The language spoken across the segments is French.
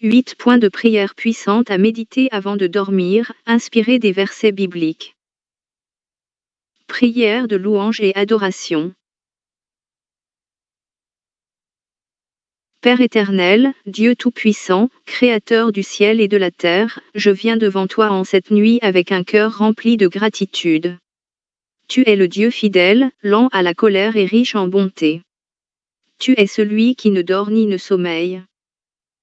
8 points de prière puissante à méditer avant de dormir, inspirés des versets bibliques. Prière de louange et adoration. Père éternel, Dieu tout-puissant, Créateur du ciel et de la terre, je viens devant toi en cette nuit avec un cœur rempli de gratitude. Tu es le Dieu fidèle, lent à la colère et riche en bonté. Tu es celui qui ne dort ni ne sommeille.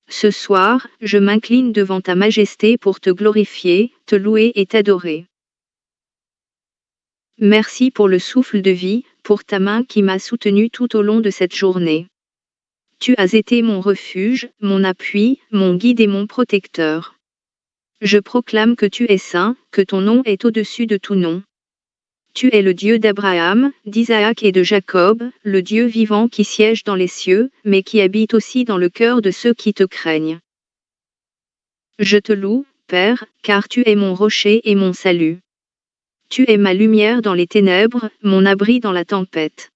Ce soir, je m'incline devant ta majesté pour te glorifier, te louer et t'adorer. Merci pour le souffle de vie, pour ta main qui m'a soutenu tout au long de cette journée. Tu as été mon refuge, mon appui, mon guide et mon protecteur. Je proclame que tu es saint, que ton nom est au-dessus de tout nom. Tu es le Dieu d'Abraham, d'Isaac et de Jacob, le Dieu vivant qui siège dans les cieux, mais qui habite aussi dans le cœur de ceux qui te craignent. Je te loue, Père, car tu es mon rocher et mon salut. Tu es ma lumière dans les ténèbres, mon abri dans la tempête.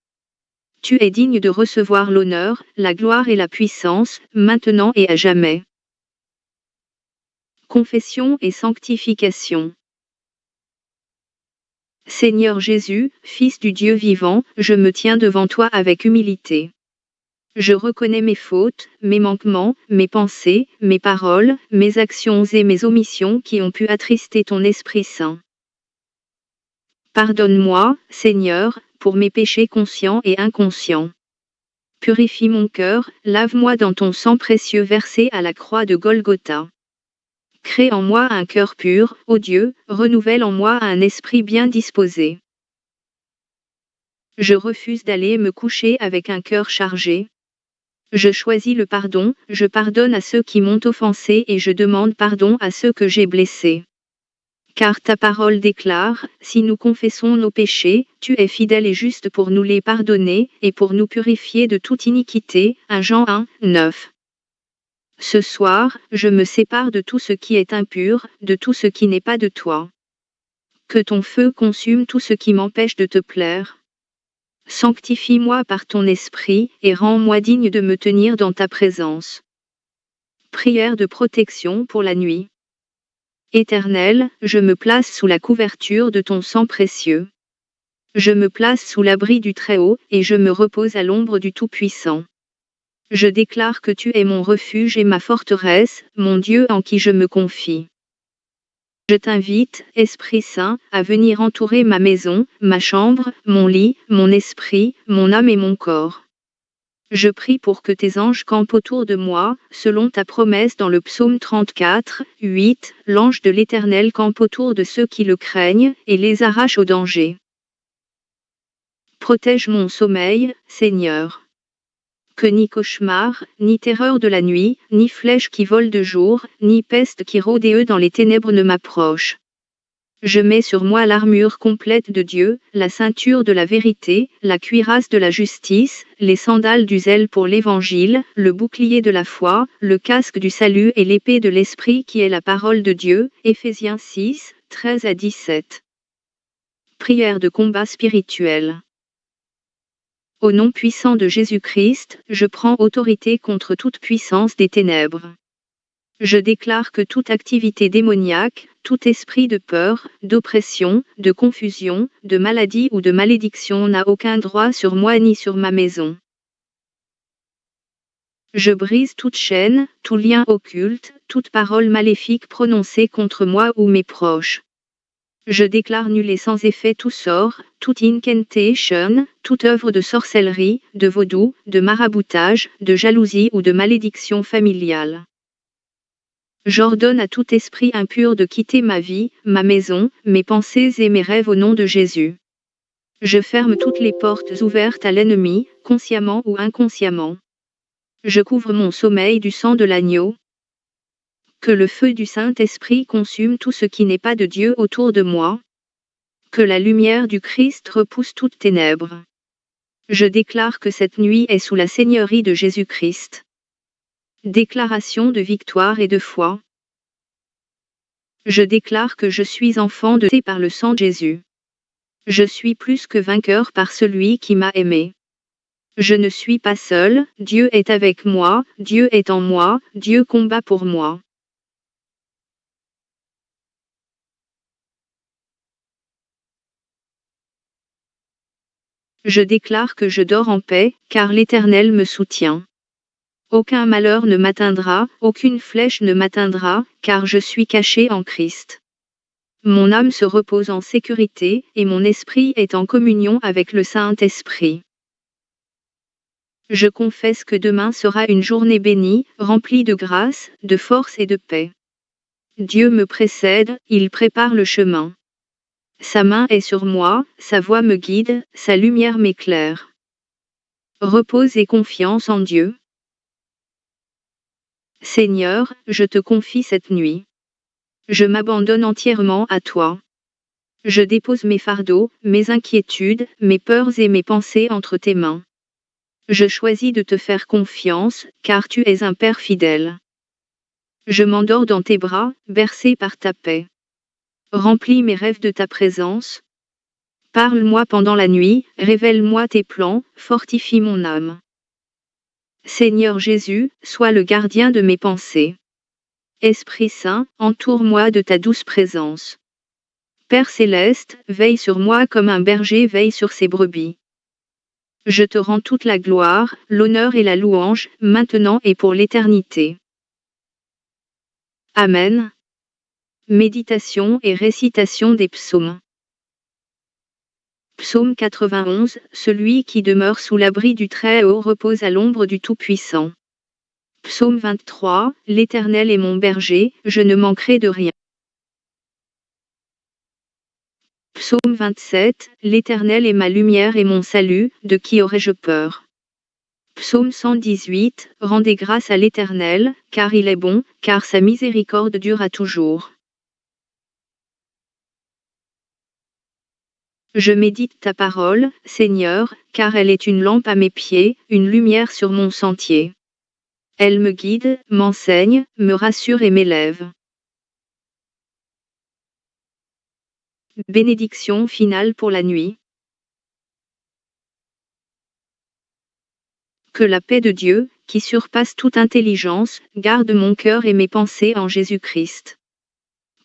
Tu es digne de recevoir l'honneur, la gloire et la puissance, maintenant et à jamais. Confession et sanctification. Seigneur Jésus, Fils du Dieu vivant, je me tiens devant toi avec humilité. Je reconnais mes fautes, mes manquements, mes pensées, mes paroles, mes actions et mes omissions qui ont pu attrister ton Esprit Saint. Pardonne-moi, Seigneur, pour mes péchés conscients et inconscients. Purifie mon cœur, lave-moi dans ton sang précieux versé à la croix de Golgotha. Crée en moi un cœur pur, ô Dieu, renouvelle en moi un esprit bien disposé. Je refuse d'aller me coucher avec un cœur chargé. Je choisis le pardon, je pardonne à ceux qui m'ont offensé et je demande pardon à ceux que j'ai blessés. Car ta parole déclare, si nous confessons nos péchés, tu es fidèle et juste pour nous les pardonner, et pour nous purifier de toute iniquité. 1 Jean 1, 9. Ce soir, je me sépare de tout ce qui est impur, de tout ce qui n'est pas de toi. Que ton feu consume tout ce qui m'empêche de te plaire. Sanctifie-moi par ton esprit, et rends-moi digne de me tenir dans ta présence. Prière de protection pour la nuit. Éternel, je me place sous la couverture de ton sang précieux. Je me place sous l'abri du Très-Haut, et je me repose à l'ombre du Tout-Puissant. Je déclare que tu es mon refuge et ma forteresse, mon Dieu en qui je me confie. Je t'invite, Esprit Saint, à venir entourer ma maison, ma chambre, mon lit, mon esprit, mon âme et mon corps. Je prie pour que tes anges campent autour de moi, selon ta promesse dans le psaume 34, 8, l'ange de l'Éternel campe autour de ceux qui le craignent, et les arrache au danger. Protège mon sommeil, Seigneur. Que ni cauchemar, ni terreur de la nuit, ni flèche qui vole de jour, ni peste qui rôde dans les ténèbres ne m'approche. Je mets sur moi l'armure complète de Dieu, la ceinture de la vérité, la cuirasse de la justice, les sandales du zèle pour l'évangile, le bouclier de la foi, le casque du salut et l'épée de l'esprit qui est la parole de Dieu. Éphésiens 6, 13 à 17. Prière de combat spirituel. Au nom puissant de Jésus-Christ, je prends autorité contre toute puissance des ténèbres. Je déclare que toute activité démoniaque, tout esprit de peur, d'oppression, de confusion, de maladie ou de malédiction n'a aucun droit sur moi ni sur ma maison. Je brise toute chaîne, tout lien occulte, toute parole maléfique prononcée contre moi ou mes proches. Je déclare nul et sans effet tout sort, toute incantation, toute œuvre de sorcellerie, de vaudou, de maraboutage, de jalousie ou de malédiction familiale. J'ordonne à tout esprit impur de quitter ma vie, ma maison, mes pensées et mes rêves au nom de Jésus. Je ferme toutes les portes ouvertes à l'ennemi, consciemment ou inconsciemment. Je couvre mon sommeil du sang de l'agneau. Que le feu du Saint-Esprit consume tout ce qui n'est pas de Dieu autour de moi. Que la lumière du Christ repousse toute ténèbres. Je déclare que cette nuit est sous la seigneurie de Jésus-Christ. Déclaration de victoire et de foi. Je déclare que je suis enfant de Dieu par le sang de Jésus. Je suis plus que vainqueur par celui qui m'a aimé. Je ne suis pas seul, Dieu est avec moi, Dieu est en moi, Dieu combat pour moi. Je déclare que je dors en paix, car l'Éternel me soutient. Aucun malheur ne m'atteindra, aucune flèche ne m'atteindra, car je suis caché en Christ. Mon âme se repose en sécurité, et mon esprit est en communion avec le Saint-Esprit. Je confesse que demain sera une journée bénie, remplie de grâce, de force et de paix. Dieu me précède, il prépare le chemin. Sa main est sur moi, sa voix me guide, sa lumière m'éclaire. Repose et confiance en Dieu. Seigneur, je te confie cette nuit. Je m'abandonne entièrement à toi. Je dépose mes fardeaux, mes inquiétudes, mes peurs et mes pensées entre tes mains. Je choisis de te faire confiance, car tu es un Père fidèle. Je m'endors dans tes bras, bercé par ta paix. Remplis mes rêves de ta présence. Parle-moi pendant la nuit, révèle-moi tes plans, fortifie mon âme. Seigneur Jésus, sois le gardien de mes pensées. Esprit Saint, entoure-moi de ta douce présence. Père céleste, veille sur moi comme un berger veille sur ses brebis. Je te rends toute la gloire, l'honneur et la louange, maintenant et pour l'éternité. Amen. Méditation et récitation des psaumes. Psaume 91, celui qui demeure sous l'abri du Très-Haut repose à l'ombre du Tout-Puissant. Psaume 23, l'Éternel est mon berger, je ne manquerai de rien. Psaume 27, l'Éternel est ma lumière et mon salut, de qui aurais-je peur? Psaume 118, rendez grâce à l'Éternel, car il est bon, car sa miséricorde dure à toujours. Je médite ta parole, Seigneur, car elle est une lampe à mes pieds, une lumière sur mon sentier. Elle me guide, m'enseigne, me rassure et m'élève. Bénédiction finale pour la nuit. Que la paix de Dieu, qui surpasse toute intelligence, garde mon cœur et mes pensées en Jésus-Christ.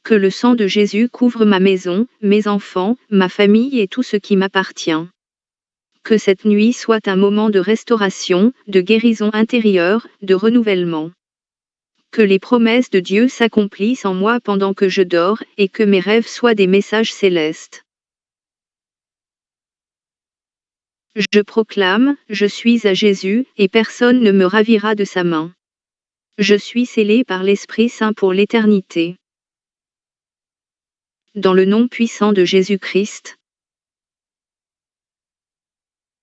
Que le sang de Jésus couvre ma maison, mes enfants, ma famille et tout ce qui m'appartient. Que cette nuit soit un moment de restauration, de guérison intérieure, de renouvellement. Que les promesses de Dieu s'accomplissent en moi pendant que je dors, et que mes rêves soient des messages célestes. Je proclame, je suis à Jésus, et personne ne me ravira de sa main. Je suis scellé par l'Esprit Saint pour l'éternité. Dans le nom puissant de Jésus-Christ.